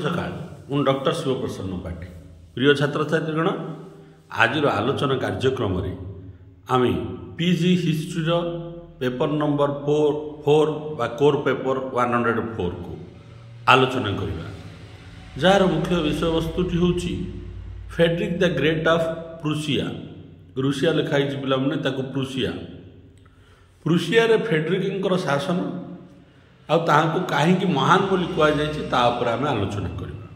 सकाळ ମୁଁ ଡକ୍ଟର ଶିବପ୍ରସନ୍ନ ପାଠୀ ପ୍ରିୟ ଛାତ୍ରଛାତ୍ରୀଗଣ ଆଜିର ଆଲୋଚନା କାର୍ଯ୍ୟକ୍ରମରେ ଆମେ ପିଜି ହିଷ୍ଟ୍ରିର ପେପର ନମ୍ବର 4 ବା କୋର୍ ପେପର 104 କୁ ଆଲୋଚନା କରିବା ଯାହାର ମୁଖ୍ୟ ବିଷୟବସ୍ତୁଟି ହେଉଛି Friederike the great of Prussia Russia ଲେଖା ହେଇଛି ପିଲାମାନେ ତାକୁ ପ୍ରୁସିଆରେ ଫେଡରିକ୍ଙ୍କର ଶାସନ ଆଉ ତାହାକୁ କାହିଁକି ମହାନ ବୋଲି କୁହାଯାଇଛି ତା ଉପରେ ଆମେ ଆଲୋଚନା କରିବା।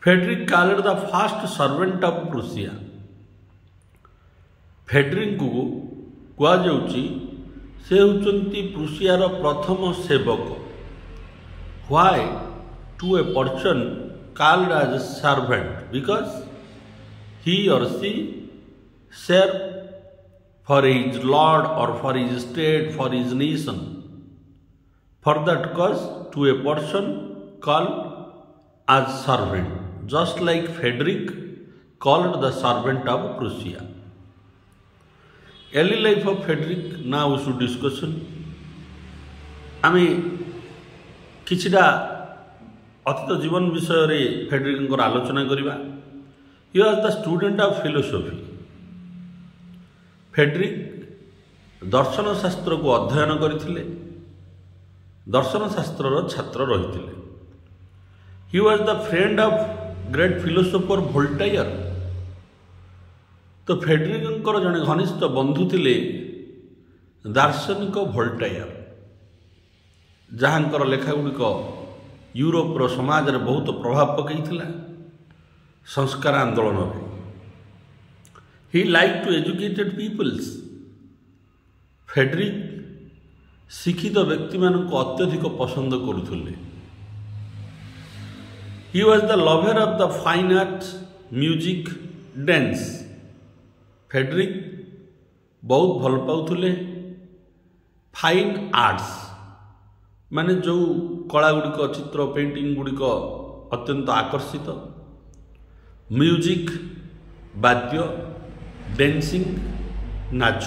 Frederick called the first servant of Prussia ଫେଡରିକ୍ଙ୍କୁ କୁହାଯାଉଛି ସେ ହେଉଛନ୍ତି ପ୍ରୁସିଆର ପ୍ରଥମ ସେବକ। Why to a person called as servant because he or see serve for his lord or for his state, for his nation. For that cause, to a person called as servant, just like Frederick called the servant of Prussia. Early life of Frederick, now we should discussion. आमे किछिटा अतीत जीवन विषय रे Frederick आलोचना करिबा। He was the student of philosophy. Frederick दर्शन शास्त्र को अध्ययन करथिले दर्शन शास्त्र छात्र रही। He was the friend of great philosopher Voltaire. तो फेडरिक जड़े घनिष्ठ बंधु थिले दार्शनिक वोल्टेयर जहाँकर लेखा गुड़िक यूरोपर समाज रे बहुत प्रभाव पकईथिला संस्कार आंदोलन में। He liked to educated peoples. Frederick शिक्षित व्यक्ति मानक अत्यधिक पसंद करुले। He was the lover of the fine arts, music, dance. Frederick बहुत भल पाउथुले फाइन आर्ट्स माने जो कला गुड़िक चित्र पेंटिंग गुड़िक अत्यंत आकर्षित, म्यूजिक वाद्य, डेन्सिंग नाच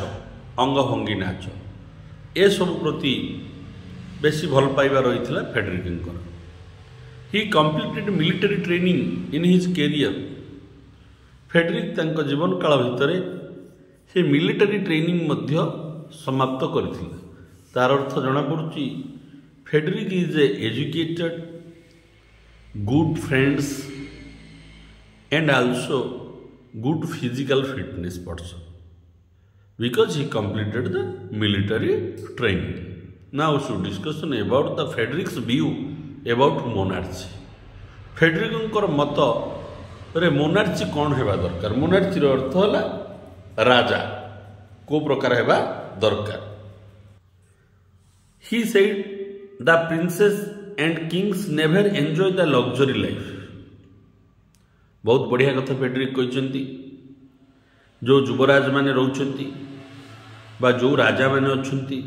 अंगभंगी नाच ए सब प्रति बेसी भल पाइबा रही फेडरिक। He completed military training in his career. Frederick तांको जीवन काल भितर से मिलिटरी ट्रेनिंग मध्य समाप्त करथिले। तार अर्थ जना पड़ुची Frederick is a educated good friends and also good physical fitness person because he completed the military training. Now we should discussion about the Frederick's view about monarchy. Frederick मत रे monarchy कौन हेबा दरकार। मोनार्ची रो अर्थ होला राजा को प्रकार हेबा दरकार। He said the princess and kings never enjoy the luxury life. बहुत बढ़िया कथा फेडरिक कहते जो युवराज माने रोचंती बा जो राजा माने अछंती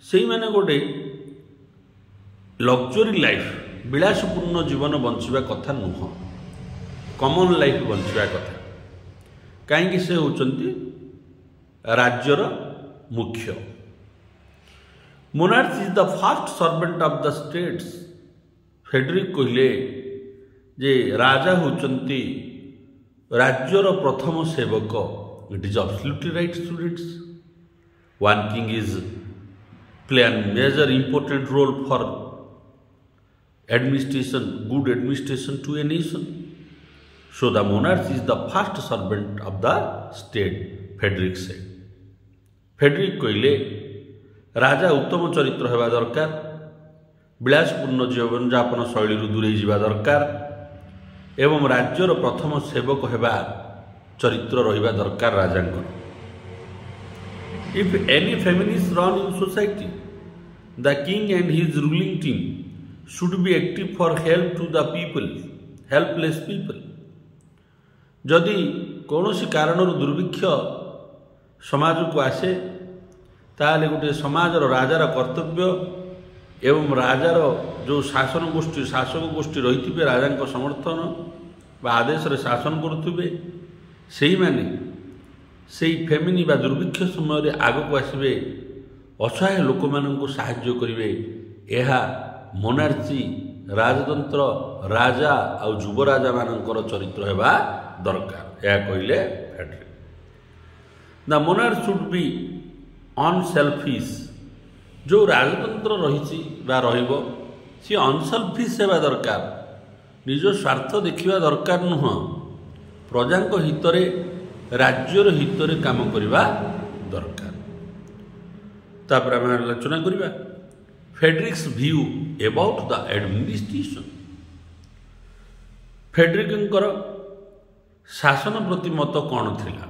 सेही माने गोटे लग्जरी लाइफ विलासपूर्ण जीवन बंचिबा कथा नुह, कॉमन लाइफ बंचिबा कथा। कहीं से होचंती राज्यर मुख्य। Monarch is the first servant of the states. Frederick कहले जे राजा होचंती राज्यर प्रथम सेवक। It is absolutely right students. One king is play an major important role for administration, good administration to a nation. So the monarch is the first servant of the state, Frederick say. Frederick कहले राजा उत्तम चरित्र हेबा दरकार, विलासपूर्ण जीवन यापन शैली दूरे जावा दरकार एवं राज्यर प्रथम सेवक हेबा चरित्र रहिबा दरकार राजांकर। If any family is run in society the king and his ruling team should be active for help to the people, helpless people. जदि कौनसी कारण दुर्भिक्ष समाज को आसे ताले गोटे समाजर राजार कर्तव्य एवं राजार जो शासन गोष्ठी शासक गोष्ठी रही राजा समर्थन बा आदेश रे शासन करुवे से फेमिनी बा दुर्भिक्ष समय आग को आसवे असहाय लोक मान साहाय्य करेंगे। यह मोनार्ची राजतंत्र राजा आउ युवराजा मानकर चरित्र हेबा दरकार या कहले Frederick. The monarch should be unselfish जो राजतंत्र रही रहिबो सी अनसेल्फिश हेबा दरकार निज स्वार्थ देखिबा दरकार नुह प्रजांक हितरे राज्यर हितरे काम करिबा दरकार। तापर आम आलोचना करिबा Frederick's view about the administration. फेडरिकଙ୍କର शासन प्रति मत कौन थिला?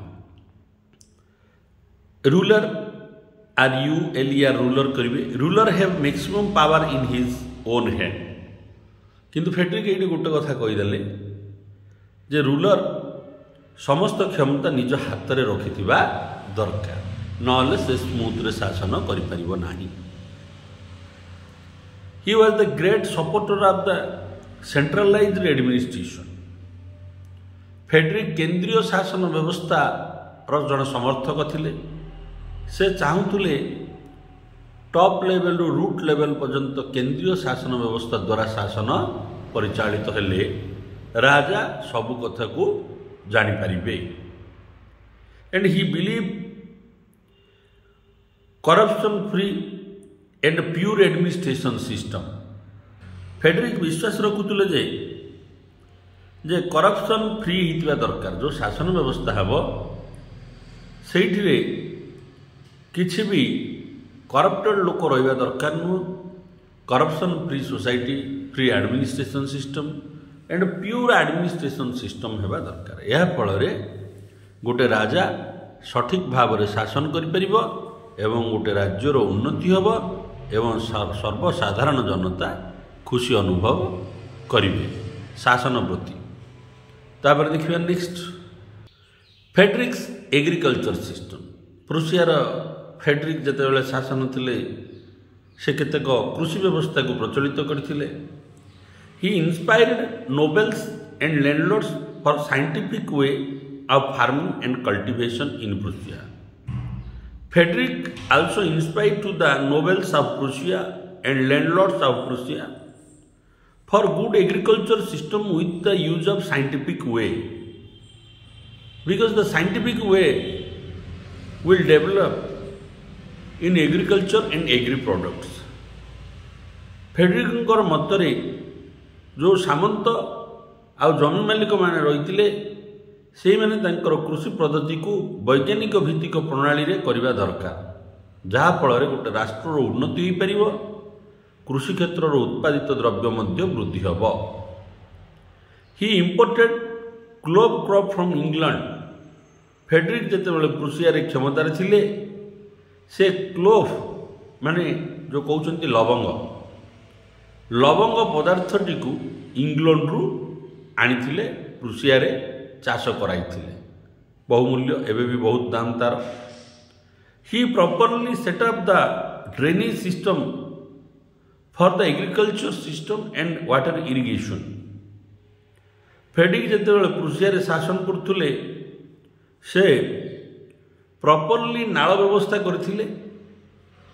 Ruler are you earlier ruler करिवे ruler have maximum power in his own hand. किंतु फेडरिक ये गोटे कथा कहीदेले जे रूलर समस्त क्षमता निज हाथ में रखिथिबा दरकार नले से स्मूथ रे शासन करि परिबो नाही। He was the great supporter of the centralized administration। Frederick केंद्रीय शासन व्यवस्था जन समर्थक थिले। से चाहूले टॉप लेवल रु रूट लेवल पर्यंत केंद्रीय शासन व्यवस्था द्वारा शासन परिचालित हेले राजा सबु कथा को जानी पारिबे। And he believe corruption free and pure administration system. Frederick विश्वास रखुले जे करप्शन फ्री होता दरकार जो शासन व्यवस्था हम से किसी भी करप्टेड लोक रहा दरकार नुह। Corruption free society free administration system and pure administration system होगा दरकार। यह फल गोटे राजा सठिक भाव में शासन करि परिबो एवं गोटे राज्यर उन्नति होब एवं सर्वसाधारण जनता खुशी अनुभव करिवे शासन प्रति। तापर देखिए नेक्स्ट फेडरिक्स एग्रीकल्चर सिस्टम। प्रुसियार फेडरिक जितेबाला शासन थिले से केतेक कृषि व्यवस्था को प्रचलित करथिले। He inspired nobles and landlords for scientific way of farming and cultivation in Prussia. Frederick also inspired to the nobles of Prussia and landlords of Prussia for good agriculture system with the use of scientific way, because the scientific way will develop in agriculture and agri products। फेडरिकଙ୍କର ମତରେ जो सामंत आ जमी मालिक माने रहिथिले से मैंने कृषि पद्धति को वैज्ञानिक भित्तिक प्रणाली रे करबा दरकार जहाँफल गोटे राष्ट्र उन्नति हो पार कृषि क्षेत्र उत्पादित द्रव्य मध्य वृद्धि हम। He imported clove crop from England. Frederick जितेबाला प्रुसिया क्षमतार थिले से क्लोव माने जो कहते लवंग लवंग पदार्थटी को इंग्लैंड रु आनी प्रुसिया रे चाष कराई बहुमूल्य एवं भी बहुत दाम तार। He properly setup the drainage system for the agriculture system and water irrigation. Frederick जितेबाला प्रुसिया रे शासन करथुले से प्रॉपरली नाल व्यवस्था करथिले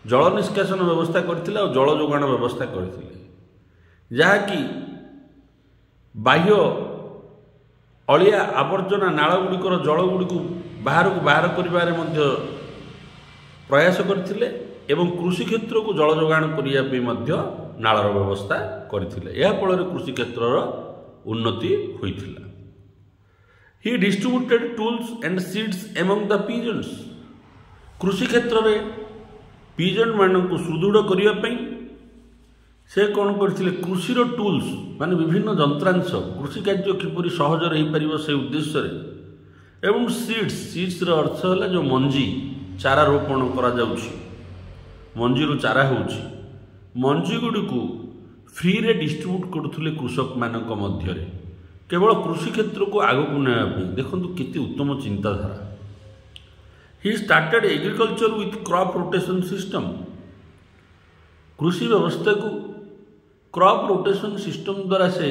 जल निष्कासन व्यवस्था करथिले और जल जोगाण व्यवस्था करथिले जहाँकि बाह्य अलिया आवर्जना नाल गुड़िकर जल गुड़ी बाहर को बाहर करिबारे मध्य प्रयास करथिले एवं कृषि क्षेत्र को जल जोगाण करने मध्य नालर व्यवस्था करथिले। यह फल कृषि क्षेत्रर उन्नति होइथिला। He distributed tools and seeds among the peasants. कृषि क्षेत्र में पीजेंट मानक सुदृढ़ करने से कौन करथिले कृषि टूल्स माने विभिन्न जंत्रांश कृषि कार्य किपरि सहज रही पारिबो से उद्देश्य रे एवं सीड्स अर्थ है जो मंजी चारा रोपण करा जाउछि मंजी रु चारा होउछि मंजी गुडी को फ्री रे डिस्ट्रीब्यूट करथुले कृषक मानक मध्य रे केवल कृषि क्षेत्र को आगो को नेबा पे देखंतु केते उत्तम चिंताधारा। He started agriculture with crop rotation system. कृषि व्यवस्था को क्रॉप रोटेशन सिस्टम द्वारा से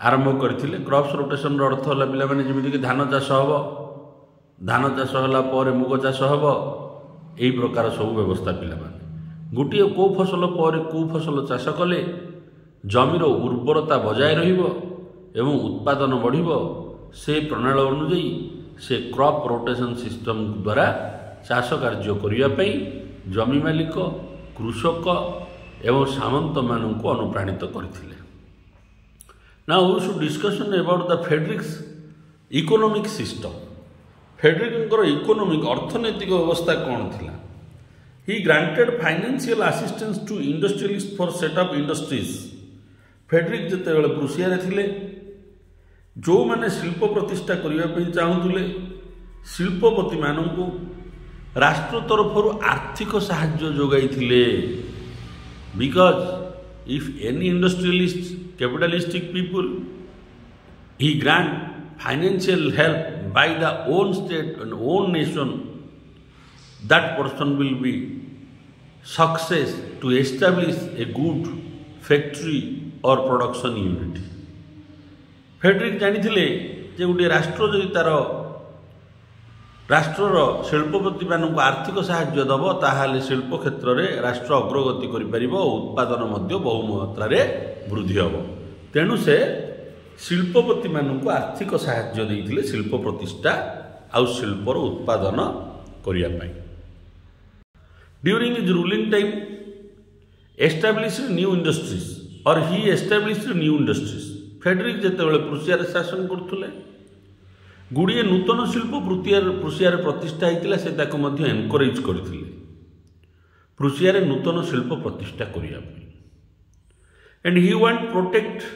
आरंभ करथिले। क्रॉप्स रोटेशन अर्थ है पिला माने जेमिति धान चाष हम धान चाष होला मुग चाष हम यही प्रकार सब व्यवस्था पिला माने गोटे को फसल पर को फसल चाष कले जमीर उर्वरता बजाय रहिबो एवं उत्पादन बढ़िबो से प्रणाली अनुଯାୟୀ से क्रॉप रोटेशन सिस्टम द्वारा चाष कार्य करने जमी मालिक कृषक एवं सामंत मानक अनुप्राणित करथिले। Now we should discussion about the Frederick's economic system. फेडरिकर इकोनॉमिक अर्थनैतिक व्यवस्था कौन थिला? He granted financial assistance to industrialist for setup industries. Frederick जिते प्रुसिया थिले जो माने शिल्प प्रतिष्ठा करने चाहूले शिल्पपति मानक राष्ट्र तरफ आर्थिक साहाय्य जोगाई थिले। Because if any industrialist capitalistic people he grant financial help by the own state and own nation, that person will be success to establish a good factory or production unit. Frederick जानिथिले जे गोटे राष्ट्र जदि तार राष्ट्रर शिल्पपति मानक आर्थिक साहाय्य दब ताहाले शिल्प क्षेत्र में राष्ट्र अग्रगति करिपारिबो, उत्पादन मध्य बहु मात्रा रे वृद्धि हबो। तेणु से शिल्पपति मानक आर्थिक साहाय्य देइथिले शिल्प प्रतिष्ठा आउ शिल्पर उत्पादन करिया पाई। During his ruling time established new industries और he established new industries. Frederick जेतेबेले प्रुसिया शासन करथुले गुड़िए नूतन शिल्प प्रुसिया प्रतिष्ठा होता से ताको मध्य एनकरेज करथिले प्रुसिया नूतन शिल्प प्रतिष्ठा करिया पाई। And he want protect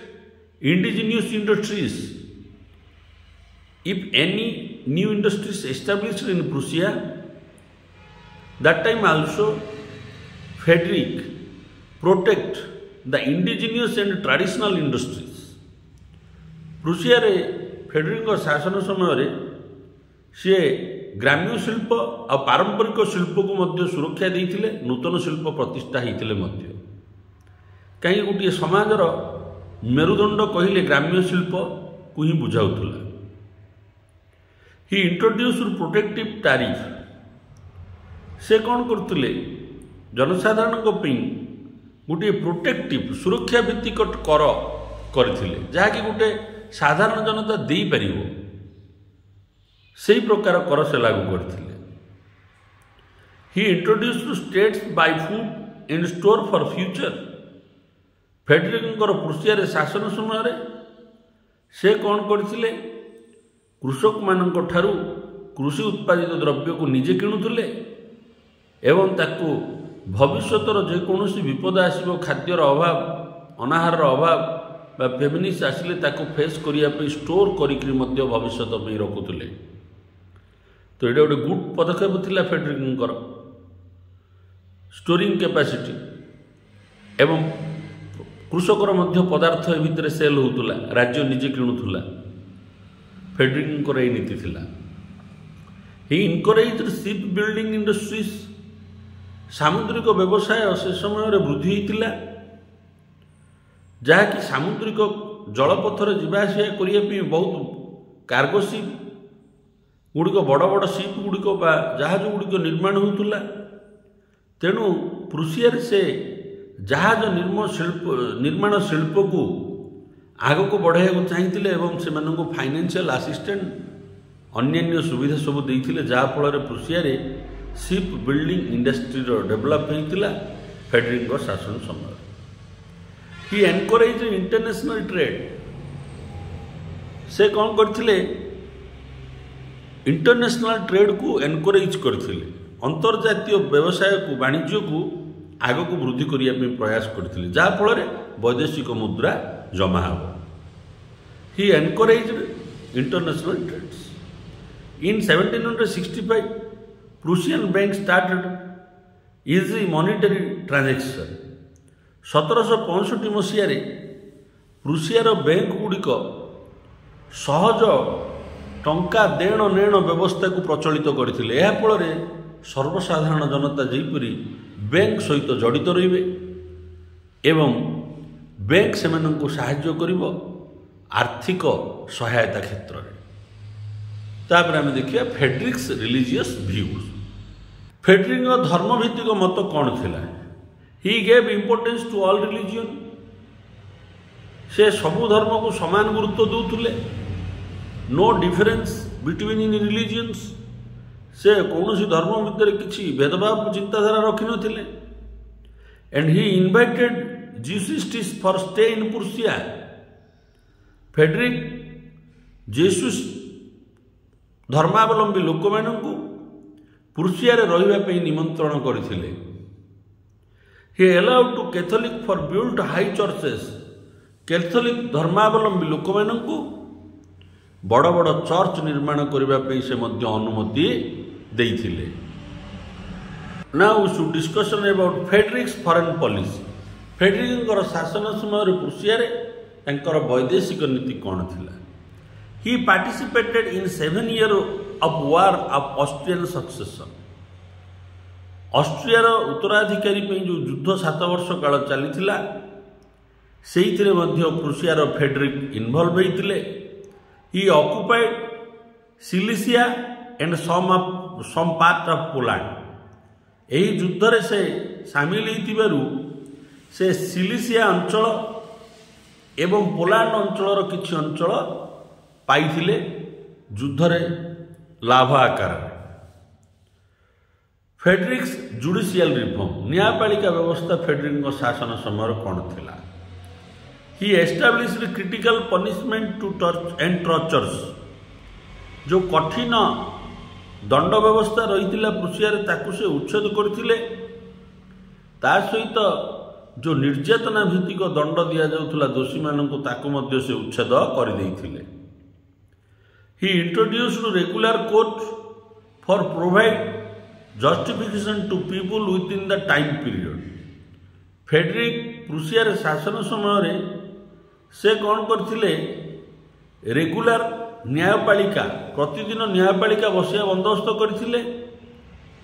indigenous industries. If any new industries established in Prussia, that time also Frederick protect the indigenous and traditional industries. Prussia रे फेडरिक शासन समय सी ग्राम्य शिल्प और पारंपरिक शिल्प को मध्य सुरक्षा देइथिले, नूतन शिल्प प्रतिष्ठा होइथिले मध्य। कहीं गोटे समाजर मेरुदंड कहले ग्राम्य शिल्प को ही बुझाउथुला। ही इंट्रोड्यूस्ड प्रोटेक्टिव टैरिफ। से कौन करतुले जनसाधारण को पई गोटे प्रोटेक्टिव सुरक्षा भित्तिक कर करथिले जहाँकि गोटे साधारण जनता दे पारिबो सेही प्रकार कर से लागू करथिले। He introduced states by food and store for future. फेडरिकर प्रुसिया शासन समय से कौन करथिले कृषक मानक ठारू कृषि उत्पादित द्रव्य को निजे किणुले एवं ताकू भविष्यतर जेकोसी विपद आसो खाद्यर अभाव अनाहार अभाव बा फेमिनिस आसिले ताकू फेस करने स्टोर करी भविष्य रखुले। तो ये गोटे गुड पदक्षेप थिला फेडरिकर स्टोरिंग कैपेसिटी एवं कृषकर मध्य पदार्थ ए भितर सेल होतुला, राज्य निजे किणुला। फेडरिकर यही नीति थिला। ही इनकरेज शिप बिल्डिंग इंडस्ट्रीज। सामुद्रिक व्यवसाय से समय वृद्धि होता जहाँकि सामुद्रिक जलपथर जावासिया करने बहुत कार्गो शिप गुड़िक बड़ बड़ शिप गुड़िक जहाज गुड़िक निर्माण होता। तेणु प्रुसिया से जहाज निर्माण शिल्प को आग को बढ़ाइबा चाहिए एवं से फाइनेंशियल असिस्टेंट अन्य सुविधा सब देते जहाँफल Prussia ship building industry develop होता फेडरिकर शासन समय। ही एनकरेज इंटरनेशनल ट्रेड। से कौन करथिले इंटरनेशनल ट्रेड को एनकरेज करथिले, अंतर्जातीय व्यवसाय को वाणिज्य को आग को वृद्धि करने प्रयास करथिले जहाँफल वैदेशिक मुद्रा जमा हो। He encouraged international trades. In 1765 Prussian bank started easy monetary transaction. 1765 मसीह प्रुसियार बैंक गुड़िक सहज टंका देण नेण व्यवस्था को प्रचलित करथिले। यह फल सर्वसाधारण जनता जेपरी बैंक सहित जड़ित रहिबे एवं बैंक से साहाय्य करिबो आर्थिक सहायता क्षेत्र में। तापर आम देखिए फेडरिक्स रिलीजियस व्यूज। फेडरिक धर्मभित्तिक मत कौन थिला? He gave importance to all religion. से सबु धर्म को समान गुरुत्व दूले, no difference between in religions, से कौन सी धर्म भितर किसी भेदभाव चिंताधारा रखि नथिले। And he invited Jesuits for stay in Prussia. Frederick Jesus धर्मावलंबी लोक मानू प्रुसिया रही निमंत्रण करथिले। He allowed to Catholic for built high churches, Catholic धर्मावलंबी लोक मानू बड़ बड़ चर्च निर्माण करने से अनुमति देइथिले। Now we should discussion about Frederick's foreign policy. Frederick शासन समय प्रुसिया तांकर वैदेशिक नीति कौन थिला? He participated in 7 years of war of Austrian succession. ऑस्ट्रियार उत्तराधिकारी जो युद्ध 7 वर्ष काल चली से प्रुसियार फेडरिक इनवॉल्व होते। He occupied Silesia and some part of Poland. यही युद्ध रे से शामिल होइतिबारु से सिलिसिया अंचल एवं पोलैंड अंचल किछि अंचल पाइथिले युद्ध रे लाभ आकार। फेडरिक्स जुडिशियल रिफॉर्म, न्यायपालिका व्यवस्था फेडरिक शासन समय कौन थिला? He established critical punishment to and tortures. जो कठिन दंड व्यवस्था रही प्रुसिया ताकू से उच्छेद करथिले। ता सहित जो निर्यातना भित्तिक दंड दिया जाउथला दोषी मानकु ताकू मध्ये से उच्छेद कर देइथिले। He introduced regular court for provide justification to people within the time period. Frederick Prussia शासन समय से कौन करथिले? रेगुलर न्यायपालिका, प्रतिदिन न्यायपालिका बसिया बंदोबस्त करथिले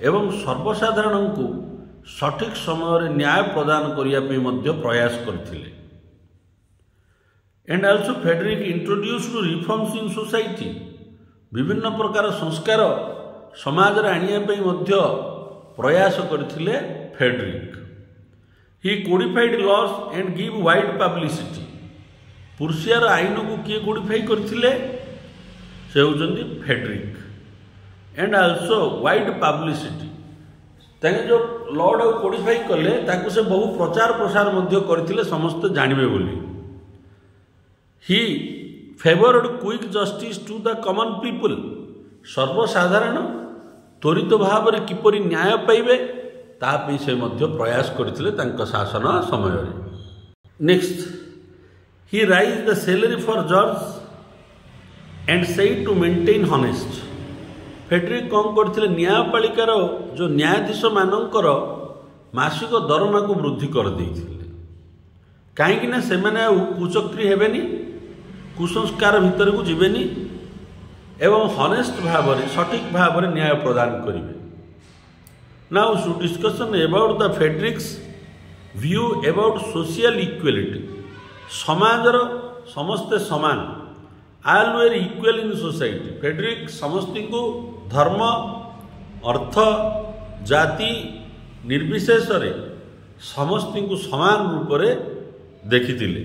एवं सर्वसाधारण को सठिक समय न्याय प्रदान करने मध्य प्रयास करथिले। And also Frederick introduced reforms in society. विभिन्न प्रकार संस्कार समाज रे आनिया पई मध्य प्रयास करथिले Frederick. He codified laws and give wide publicity. प्रुसियार आईन को किए कोडिफाई करथिले? से होउचंदी Frederick. And also wide publicity, ताके जो लॉर्ड कोडिफाई कले ताकू से बहु प्रचार प्रसार मध्य करथिले समस्त जानिबे बोली। He favoured quick justice to the common people. सर्वसाधारण त्वरित भाव में किपरि न्याय पाइबे तापी से मध्य प्रयास करथिले तांका शासन समय। Next, he raise the salary for जज and said to maintain honest. Frederick कौन करथिले? न्यायपालिकार जो न्यायाधीश मानकर मासिक दरमा को वृद्धि कर देइथिले। काहेकि ना से माने कुचक्री हेबेनी, कुसंस्कार भितर को जिबेनी एवं हनेस्ट भाव में सठिक भाव में न्याय प्रदान करेंगे। Now should discussion about the Frederick's view about social equality. समाजर समस्ते समान, all were equal in society. Frederick समस्त को धर्म, अर्थ, जाति निर्विशेष समस्त को समान रूप से देखिथिले।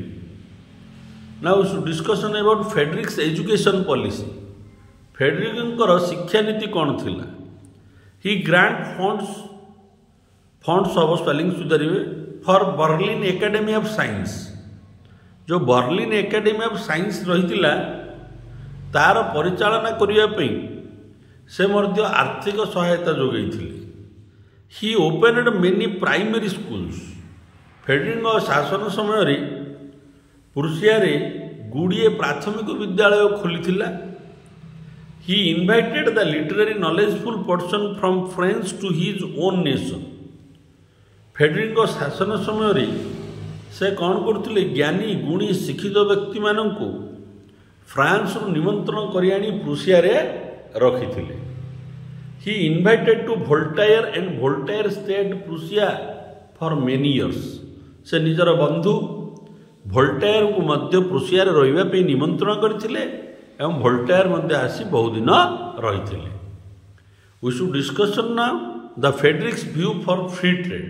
Now should discussion about Frederick's education policy. Frederick शिक्षा नीति कौन थिला? He grant funds of spelling सुधारिवे for Berlin academy of science. जो बर्लिन एकेडमी ऑफ साइंस रही तार परिचालना करने से मध्य आर्थिक सहायता जोगैथिले। He opened many primary schools. Frederick शासन समय प्रुसिया गुड़िए प्राथमिक विद्यालय खोली। He invited the literary knowledgeful person from France to his own nation. Frederick शासन समय से कौन करथिले? ज्ञानी गुणी शिक्षित व्यक्ति मानू फ्रांस निमंत्रण कर आनी Prussia रखिथिले। He invited to Voltaire and Voltaire stayed Prussia for many years. से निजर बंधु वोल्टेयर को मध्य प्रुसिया रहिबा पे निमंत्रण करथिले एवं वोल्टेयर मध्य आसी बहुत दिन रही। We should discussion now the Frederick's view for free trade.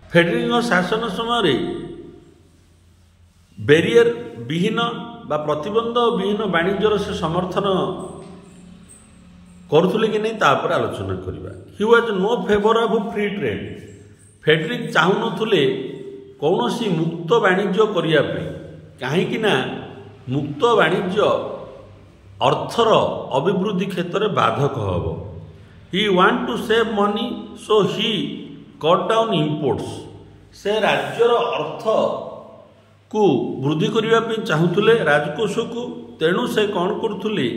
Frederick शासन समय ବ୍ୟାରିୟର ବିହୀନ ବା ପ୍ରତିବନ୍ଧ ବିହୀନ ବାଣିଜ୍ୟର ସେ ସମର୍ଥନ କରୁଥିଲେ କି ନାହିଁ ତା ଉପରେ ଆଲୋଚନା କରିବା। He was no favour of free trade. Frederick ଚାହୁଁନଥିଲେ କୌଣସି ମୁକ୍ତ ବାଣିଜ୍ୟ କରିବା ପାଇଁ, କାହିଁକି ନା ମୁକ୍ତ ବାଣିଜ୍ୟ ଅର୍ଥର ଅଭିବୃଦ୍ଧି କ୍ଷେତ୍ରରେ ବାଧକ ହେବ। He want to save money so he cut down imports. ସେ ରାଜ୍ୟର ଅର୍ଥକୁ ବୃଦ୍ଧି କରିବା ପାଇଁ ଚାହୁଁଥିଲେ ରାଜକୋଷକୁ, ତେଣୁ ସେ କ'ଣ କରୁଥିଲେ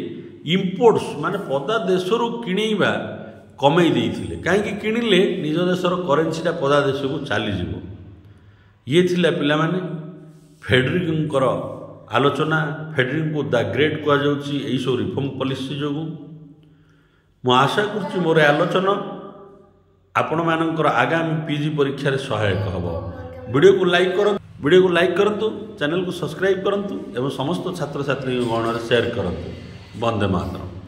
ଇମ୍ପୋର୍ଟସ୍ ମାନେ ପଦା ଦେଶରୁ କିଣିବା କମେଇ ଦେଇଥିଲେ। କାହିଁକି କିଣିଲେ ନିଜ ଦେଶର କରେନ୍ସିଟା ପଦା ଦେଶକୁ ଚାଲିଯିବ। ଇଏ ଥିଲା ପିଲାମାନେ ଫେଡରିକ୍ଙ୍କର ଆଲୋଚନା। ଫେଡରିକ୍ଙ୍କୁ ଦ ଗ୍ରେଟ୍ କୁହାଯାଉଛି ଏହିସବୁ ରିଫର୍ମ ପଲିସି ଯୋଗୁଁ। ମୁଁ ଆଶା କରୁଛି ମୋର ଆଲୋଚନା ଆପଣମାନଙ୍କର ଆଗାମୀ ପିଜି ପରୀକ୍ଷାରେ ସହାୟକ ହେବ। ଭିଡ଼ିଓକୁ ଲାଇକ୍ କରନ୍ତୁ, ଚ୍ୟାନେଲକୁ ସବସ୍କ୍ରାଇବ୍ କରନ୍ତୁ ଏବଂ ସମସ୍ତ ଛାତ୍ରଛାତ୍ରୀଙ୍କ ଗଣରେ ସେୟାର କରନ୍ତୁ। ବନ୍ଦେ ମାତରମ୍।